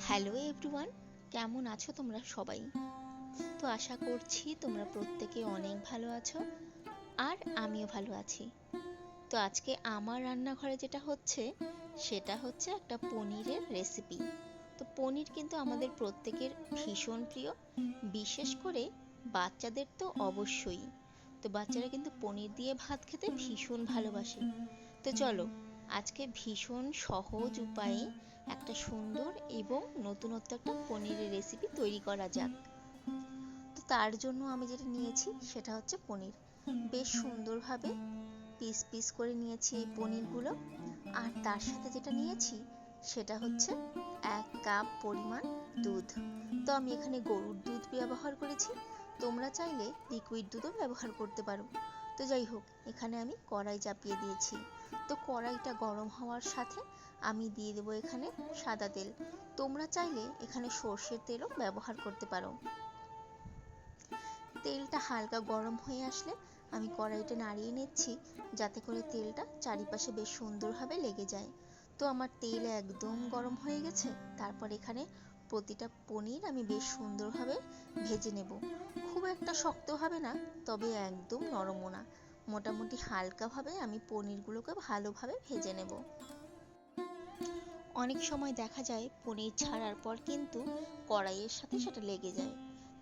Hello everyone, কেমন আছো তোমরা সবাই? তো আশা করছি তোমরা প্রত্যেকে অনেক ভালো আছো, আর আমিও ভালো আছি। তো আজকে আমার রান্নাঘরে যেটা হচ্ছে সেটা হচ্ছে একটা পনিরের রেসিপি। তো পনির কিন্তু আমাদের প্রত্যেকের ভীষণ প্রিয়, বিশেষ করে বাচ্চাদের তো অবশ্যই। তো বাচ্চারা কিন্তু পনির দিয়ে ভাত খেতে ভীষণ ভালোবাসে। তো চলো আজকে ভীষণ সহজ উপায়ে একটা সুন্দর এবং নতুনত্ব একটা পনিরের রেসিপি তৈরি করা যাক। তো তার জন্য আমি যেটা নিয়েছি সেটা হচ্ছে পনির। বেশ সুন্দরভাবে পিস পিস করে নিয়েছি এই পনিরগুলো। আর তার সাথে যেটা নিয়েছি সেটা হচ্ছে 1 কাপ পরিমাণ দুধ। তো আমি এখানে গরুর দুধ ব্যবহার করেছি, তোমরা চাইলে লিকুইড দুধও ব্যবহার করতে পারো। তো যাই হোক, এখানে আমি কড়াই চাপিয়ে দিয়েছি। তো কড়াইটা গরম হওয়ার সাথে আমি দিয়ে দেবো এখানে সাদা তেল। তোমরা চাইলে এখানে সর্ষের তেলও ব্যবহার করতে পারো। তেলটা হালকা গরম হয়ে আসলে আমি কড়াইটা নাড়িয়ে নিচ্ছি, যাতে করে তেলটা চারিপাশে বেশ সুন্দরভাবে লেগে যায়। তো আমার তেল একদম গরম হয়ে গেছে। তারপর এখানে প্রতিটা পনির আমি বেশ সুন্দরভাবে ভেজে নেব। খুব একটা শক্ত হবে না, তবে একদম নরমও না, মোটামুটি হালকাভাবে আমি পনিরগুলোকে ভালোভাবে ভেজে নেব। অনেক সময় দেখা যায় পনির ছাড়ার পর কিন্তু কড়াইয়ের সাথে সেটা লেগে যায়।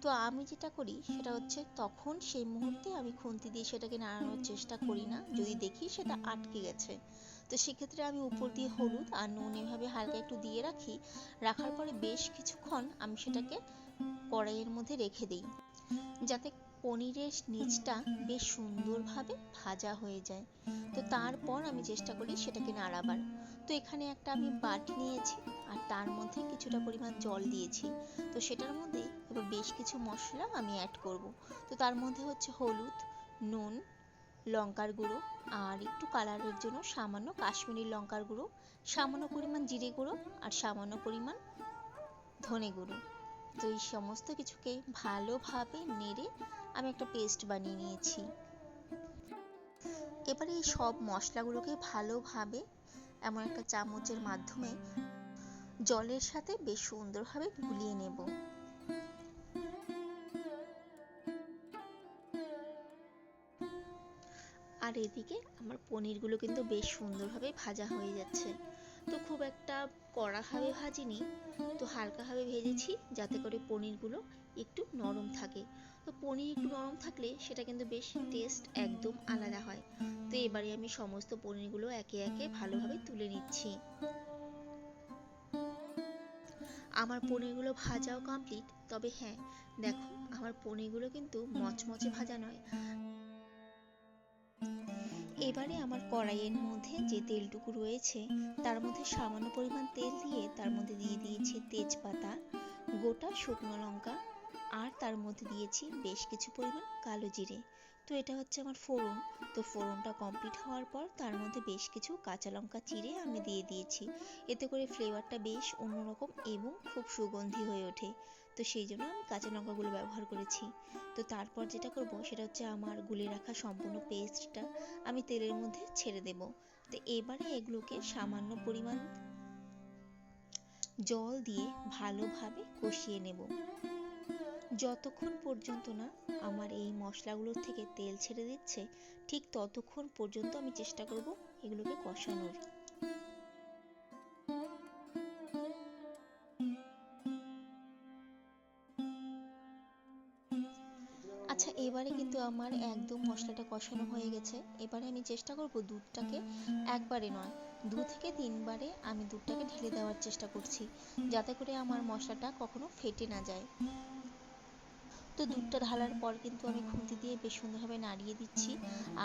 তো আমি যেটা করি সেটা হচ্ছে তখন সেই মুহূর্তে আমি খুন্তি দিয়ে সেটাকে নাড়ানোর চেষ্টা করি না, যদি দেখি সেটা আটকে গেছে। তো সেক্ষেত্রে আমি উপর দিয়ে হলুদ আর নুন এভাবে হালকা একটু দিয়ে রাখি। রাখার পরে বেশ কিছুক্ষণ আমি সেটাকে কড়াইয়ের মধ্যে রেখে দিই, যাতে পনিরের নিচটা বেশ সুন্দরভাবে ভাজা হয়ে যায়। তো তারপর আমি চেষ্টা করি সেটাকে নাড়াবার। তো এখানে একটা আমি বাটি নিয়েছি, আর তার মধ্যে কিছুটা পরিমাণ জল দিয়েছি। তো সেটার মধ্যে এবার বেশ কিছু মশলা আমি অ্যাড করব। তো তার মধ্যে হচ্ছে হলুদ, নুন, লঙ্কার গুঁড়ো, আর একটু কালারের জন্য সামান্য কাশ্মীরি লঙ্কার গুঁড়ো, সামান্য পরিমাণ জিরে গুঁড়ো, আর সামান্য পরিমাণ ধনে গুঁড়ো। তো এই সমস্ত কিছুকে ভালোভাবে নেড়ে আমি একটা পেস্ট বানিয়ে নিয়েছি। এবারে এই সব মশলাগুলোকে ভালোভাবে এমন একটা চামচের মাধ্যমে জলের সাথে বেশ সুন্দরভাবে গুলিয়ে নেব। আর এদিকে আমার পনিরগুলো কিন্তু বেশ সুন্দরভাবে ভাজা হয়ে যাচ্ছে। তো খুব একটা কড়াভাবে ভাজিনি, তো হালকাভাবে ভেজেছি, যাতে করে পনিরগুলো একটু নরম থাকে। তো পনির একটু নরম থাকলে সেটা কিন্তু বেশ টেস্ট একদম আলাদা হয়। তো এবারে আমি সমস্ত পনিরগুলো একে একে ভালোভাবে তুলে নিচ্ছি। আমার পনিরগুলো ভাজাও কমপ্লিট, তবে হ্যাঁ, দেখো আমার পনিরগুলো কিন্তু মচমচে ভাজা নয়। এবারে আমার কড়াইয়ের মধ্যে যে তেলটুকু রয়েছে তার মধ্যে সামান্য পরিমাণ তেল দিয়ে তার মধ্যে দিয়ে দিয়েছি তেজপাতা, গোটা শুকনো লঙ্কা, আর তার মধ্যে দিয়েছি বেশ কিছু পরিমাণ কালো জিরে। তো এটা হচ্ছে আমার ফোড়ন। তো ফোড়নটা কমপ্লিট হওয়ার পর তার মধ্যে বেশ কিছু কাঁচা লঙ্কা চিড়ে আমি দিয়ে দিয়েছি। এতে করে ফ্লেভারটা বেশ অন্যরকম এবং খুব সুগন্ধি হয়ে ওঠে। তো সেই জন্য আমি কাঁচা লঙ্কাগুলো ব্যবহার করেছি। তো তারপর যেটা করব সেটা হচ্ছে আমার গুলে রাখা সম্পূর্ণ পেস্টটা আমি তেলের মধ্যে ছেড়ে দেব। তো এবারে এগুলোকে সামান্য পরিমাণ জল দিয়ে ভালোভাবে কষিয়ে নেব, যতক্ষণ পর্যন্ত না আমার এই মশলাগুলোর থেকে তেল ছেড়ে দিচ্ছে, ঠিক ততক্ষণ পর্যন্ত আমি চেষ্টা করব এগুলোকে কষানোর। আচ্ছা, এবারে কিন্তু আমার একদম মশলাটা কষানো হয়ে গেছে। এবারে আমি চেষ্টা করব দুধটাকে একবারে নয়, 2 থেকে 3 বারে আমি দুধটাকে ঢেলে দেওয়ার চেষ্টা করছি, যাতে করে আমার মশলাটা কখনো ফেটে না যায়। তো দুধটা ঢালার পর কিন্তু আমি খুন্তি দিয়ে বেশ সুন্দরভাবে নাড়িয়ে দিচ্ছি।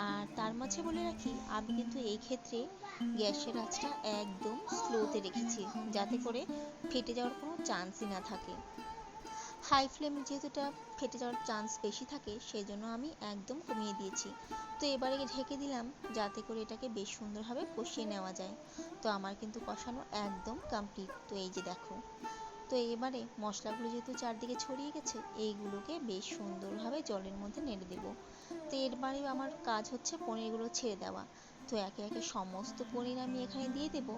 আর তার মাঝে বলে রাখি, আমি কিন্তু এই ক্ষেত্রে গ্যাসের আঁচটা একদম স্লোতে রেখেছি, যাতে করে ফেটে যাওয়ার কোনো চান্সই না থাকে। হাই ফ্লেমে যেহেতু এটা ফেটে যাওয়ার চান্স বেশি থাকে, সেই জন্য আমি একদম কমিয়ে দিয়েছি। তো এবারে ঢেকে দিলাম, যাতে করে এটাকে বেশ সুন্দরভাবে কষিয়ে নেওয়া যায়। তো আমার কিন্তু কষানো একদম কমপ্লিট। তো এই যে দেখো, তো এবারে মশলাগুলো যেহেতু চারদিকে ছড়িয়ে গেছে, এইগুলোকে বেশ সুন্দরভাবে জলের মধ্যে নেড়ে দেব। তো এরবারে আমার কাজ হচ্ছে পনিরগুলো ছেড়ে দেওয়া। তো একে একে সমস্ত পনির আমি এখানে দিয়ে দেব।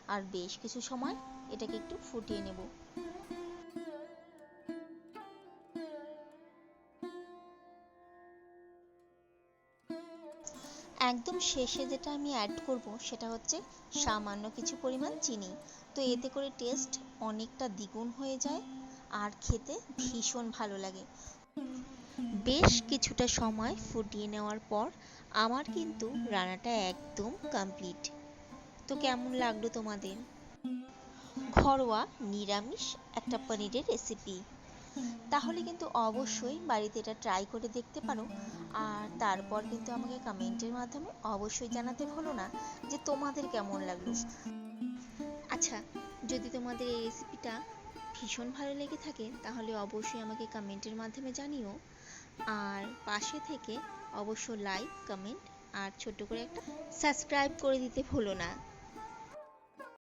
আর বেশ কিছু সময় এটাকে একটু ফুটিয়ে নেব। একদম শেষে যেটা আমি অ্যাড করব সেটা হচ্ছে সামান্য কিছু পরিমাণ চিনি। তো এতে করে টেস্ট অনেকটা দ্বিগুণ হয়ে যায় আর খেতে ভীষণ ভালো লাগে। বেশ কিছুটা সময় ফুটিয়ে নেওয়ার পর আমার কিন্তু রান্নাটা একদম কমপ্লিট। তো কেমন লাগলো তোমাদের? ঘরোয়া নিরামিষ একটা পনিরের রেসিপি। তাহলে কিন্তু অবশ্যই বাড়িতে এটা ট্রাই করে দেখতে পারো। আর তারপর কিন্তু আমাকে কমেন্টের মাধ্যমে অবশ্যই জানাতে ভুলো না যে তোমাদের কেমন লাগলো। আচ্ছা, যদি তোমাদের এই রেসিপিটা ভীষণ ভালো লেগে থাকে তাহলে অবশ্যই আমাকে কমেন্টের মাধ্যমে জানিও। আর পাশে থেকে অবশ্য লাইক, কমেন্ট আর ছোট্ট করে একটা সাবস্ক্রাইব করে দিতে ভুলো না।